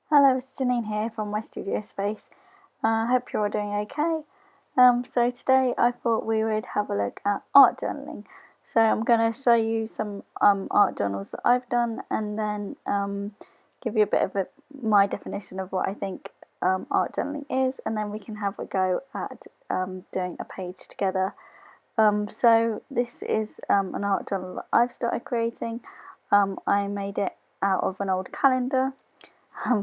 Hello, it's Janine here from my studio space. I hope you're all doing okay. So today I thought we would have a look at art journaling. So I'm going to show you some art journals that I've done, and then give you a bit of my definition of what I think art journaling is, and then we can have a go at doing a page together. So this is an art journal that I've started creating. I made it out of an old calendar.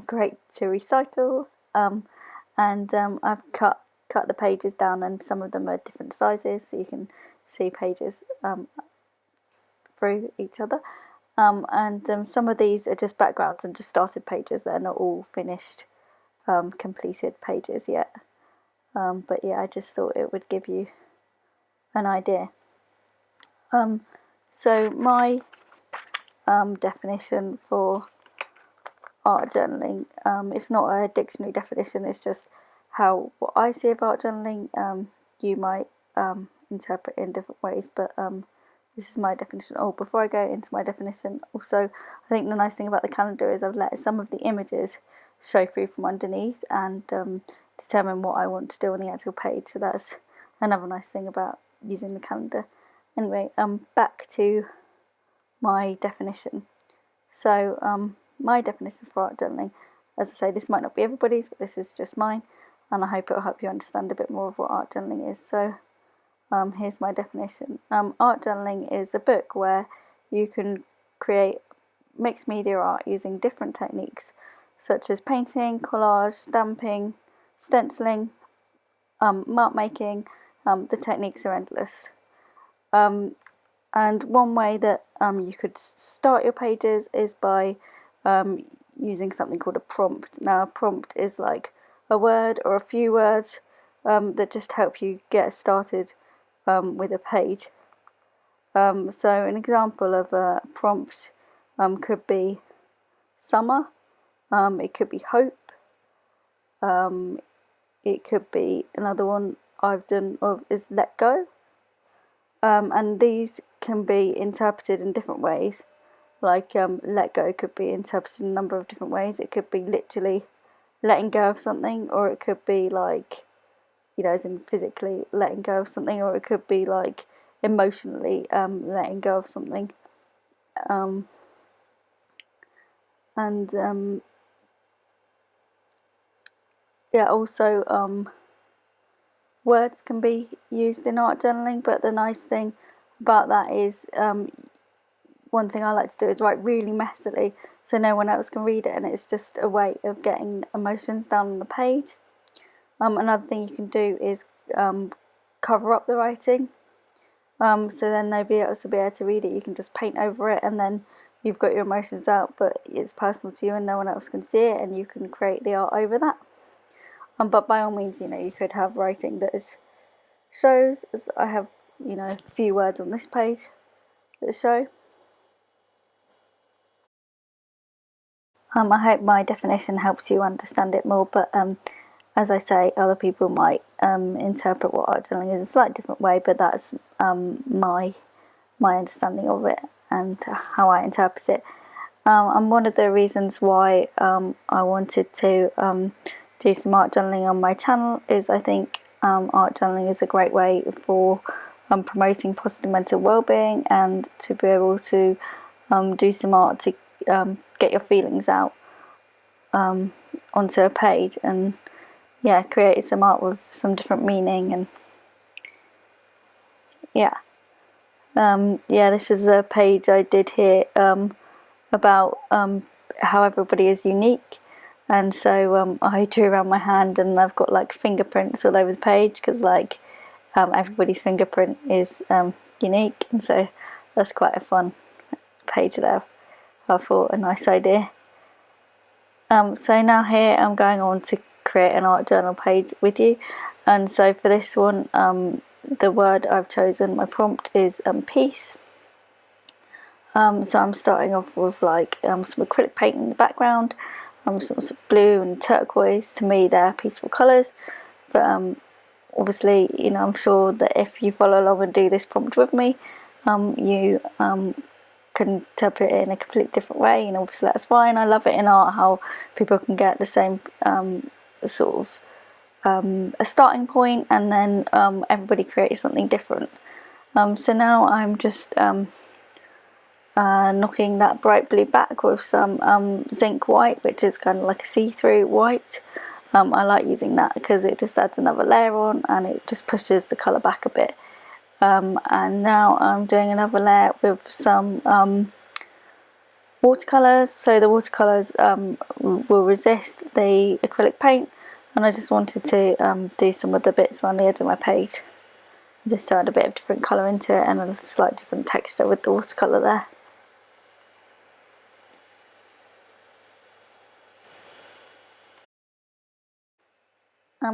Great to recycle, and I've cut the pages down, and some of them are different sizes, so you can see pages through each other, and some of these are just backgrounds and just started pages. They're not all finished completed pages yet, but yeah, I just thought it would give you an idea. So my definition for art journaling, it's not a dictionary definition, it's just what I see of art journaling. You might interpret it in different ways, but this is my definition. Before I go into my definition, also I think the nice thing about the calendar is I've let some of the images show through from underneath and determine what I want to do on the actual page, so that's another nice thing about using the calendar. Anyway, back to my definition. So my definition for art journaling, as I say, this might not be everybody's, but this is just mine, and I hope it will help you understand a bit more of what art journaling is. So here's my definition. Art journaling is a book where you can create mixed media art using different techniques such as painting, collage, stamping, stenciling, mark making. The techniques are endless. And one way that you could start your pages is by using something called a prompt. Now, a prompt is like a word or a few words that just help you get started with a page. So an example of a prompt could be summer, it could be hope, it could be, another one I've done is let go, and these can be interpreted in different ways. Like let go could be interpreted in a number of different ways. It could be literally letting go of something, or it could be like, as in physically letting go of something, or it could be like emotionally letting go of something. Also words can be used in art journaling, but the nice thing about that is one thing I like to do is write really messily so no one else can read it, and it's just a way of getting emotions down on the page. Another thing you can do is cover up the writing, so then nobody else will be able to read it. You can just paint over it, and then you've got your emotions out, but it's personal to you and no one else can see it, and you can create the art over that. But by all means, you could have writing that shows, as I have, a few words on this page that show. I hope my definition helps you understand it more, but as I say, other people might interpret what art journaling is a slightly different way, but that's my understanding of it and how I interpret it. And one of the reasons why I wanted to do some art journaling on my channel is I think art journaling is a great way for promoting positive mental well-being, and to be able to do some art to get your feelings out onto a page, and create some art with some different meaning. And this is a page I did here about how everybody is unique, and so I drew around my hand, and I've got like fingerprints all over the page because everybody's fingerprint is unique, and so that's quite a fun page there. I thought a nice idea. So now here I'm going on to create an art journal page with you, and so for this one the word I've chosen, my prompt, is peace. So I'm starting off with some acrylic paint in the background, some blue and turquoise. To me they're peaceful colours, but obviously I'm sure that if you follow along and do this prompt with me, you can interpret it in a completely different way, and obviously that's fine. I love it in art how people can get the same sort of a starting point, and then everybody creates something different. So now I'm just knocking that bright blue back with some zinc white, which is kind of like a see-through white. I like using that because it just adds another layer on and it just pushes the colour back a bit. And now I'm doing another layer with some watercolours. So the watercolours will resist the acrylic paint, and I just wanted to do some of the bits around the edge of my page, just to add a bit of different colour into it and a slight different texture with the watercolour there.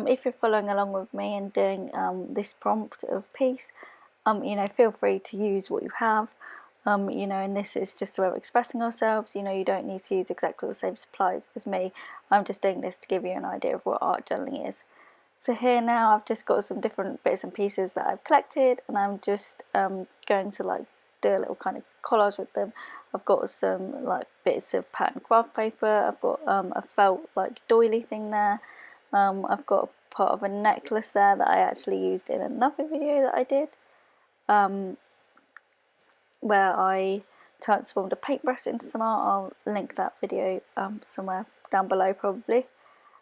If you're following along with me and doing this prompt of piece, you know, feel free to use what you have. You know, and this is just a way of expressing ourselves. You know, you don't need to use exactly the same supplies as me. I'm just doing this to give you an idea of what art journaling is. So here now I've just got some different bits and pieces that I've collected, and I'm just going to like do a little kind of collage with them. I've got some like bits of pattern craft paper. I've got a felt like doily thing there. I've got part of a necklace there that I actually used in another video that I did, where I transformed a paintbrush into some art. I'll link that video somewhere down below probably.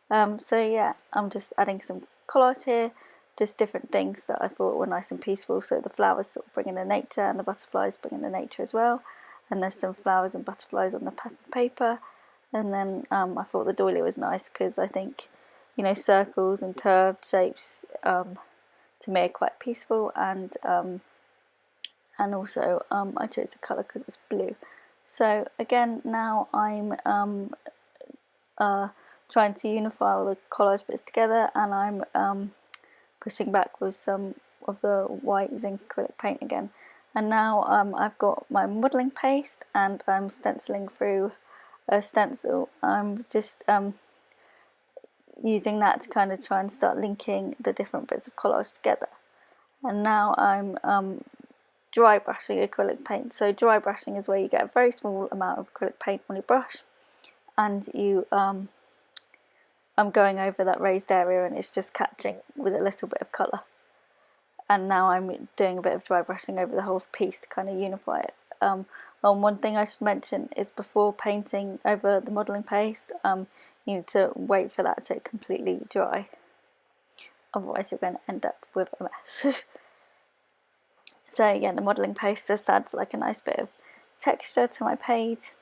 So yeah, I'm just adding some collage here, just different things that I thought were nice and peaceful. So the flowers sort of bring in the nature, and the butterflies bring in the nature as well. And there's some flowers and butterflies on the paper. And then I thought the doily was nice because I think, you know, circles and curved shapes to me are quite peaceful, and also I chose the colour because it's blue. So again, now I'm trying to unify all the collage bits together, and I'm pushing back with some of the white zinc acrylic paint again. And now I've got my modelling paste, and I'm stenciling through a stencil. I'm just using that to kind of try and start linking the different bits of collage together. And now I'm dry brushing acrylic paint. So dry brushing is where you get a very small amount of acrylic paint on your brush, and you I'm going over that raised area, and it's just catching with a little bit of colour. And now I'm doing a bit of dry brushing over the whole piece to kind of unify it. And one thing I should mention is before painting over the modelling paste, you need to wait for that to completely dry. Otherwise you're going to end up with a mess. So yeah, the modelling paste just adds like a nice bit of texture to my page.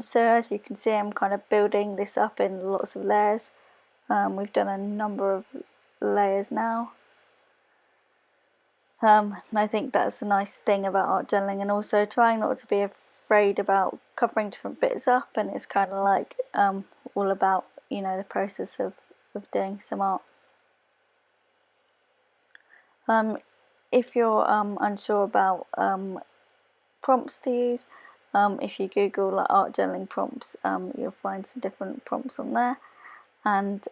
So as you can see, I'm kind of building this up in lots of layers. We've done a number of layers now. And I think that's a nice thing about art journaling, and also trying not to be afraid about covering different bits up, and it's kind of like all about, you know, the process of doing some art. If you're unsure about prompts to use, if you Google like art journaling prompts, you'll find some different prompts on there, and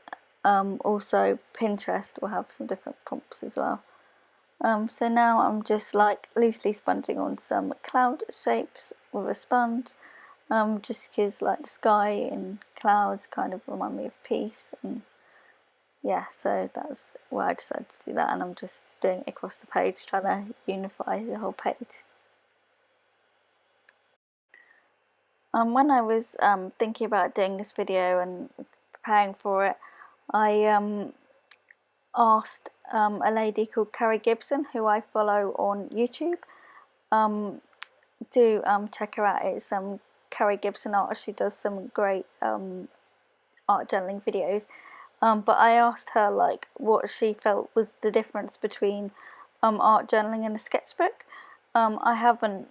also Pinterest will have some different prompts as well. So now I'm just like loosely sponging on some cloud shapes with a sponge, just because like the sky and clouds kind of remind me of peace, and yeah, so that's why I decided to do that, and I'm just doing it across the page, trying to unify the whole page. When I was thinking about doing this video and preparing for it, I asked a lady called Kari Gibson, who I follow on YouTube. Do check her out. It's Kari Gibson Art. She does some great art journaling videos. But I asked her like what she felt was the difference between art journaling and a sketchbook. I haven't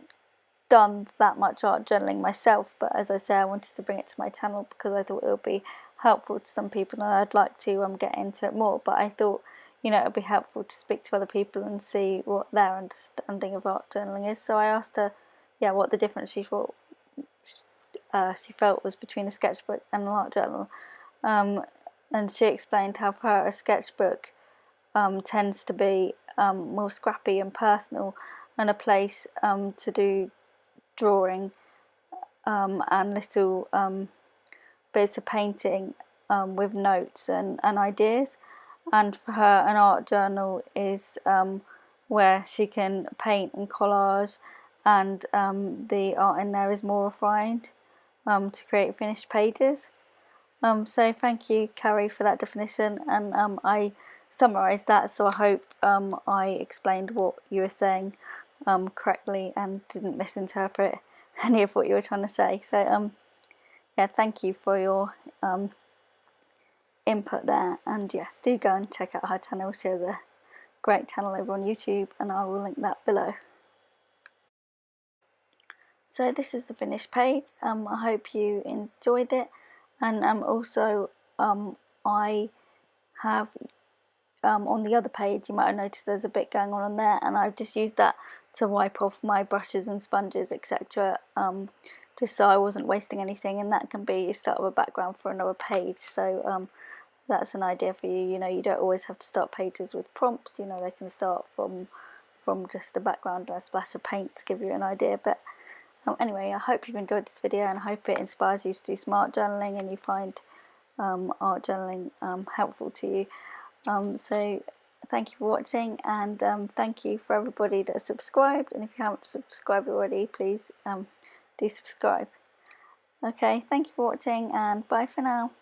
done that much art journaling myself, but as I say, I wanted to bring it to my channel because I thought it would be helpful to some people, and I'd like to get into it more. But I thought, you know, it would be helpful to speak to other people and see what their understanding of art journaling is. So I asked her, yeah, what the difference she felt was between a sketchbook and an art journal, and she explained how for her a sketchbook tends to be more scrappy and personal, and a place to do drawing and little bits of painting with notes and ideas. And for her, an art journal is where she can paint and collage, and the art in there is more refined to create finished pages. So thank you, Kari, for that definition, and I summarised that, so I hope I explained what you were saying correctly and didn't misinterpret any of what you were trying to say. So yeah, thank you for your input there, and yes, do go and check out her channel. She has a great channel over on YouTube, and I will link that below. So this is the finished page. I hope you enjoyed it, and also I have on the other page, you might have noticed there's a bit going on there, and I've just used that to wipe off my brushes and sponges, etc., just so I wasn't wasting anything, and that can be a start of a background for another page. So that's an idea for you. You know, you don't always have to start pages with prompts. You know, they can start from just a background and a splash of paint to give you an idea. But anyway, I hope you've enjoyed this video, and I hope it inspires you to do smart journaling and you find art journaling helpful to you. So thank you for watching, and thank you for everybody that subscribed, and if you haven't subscribed already, please do subscribe. Okay, thank you for watching, and bye for now.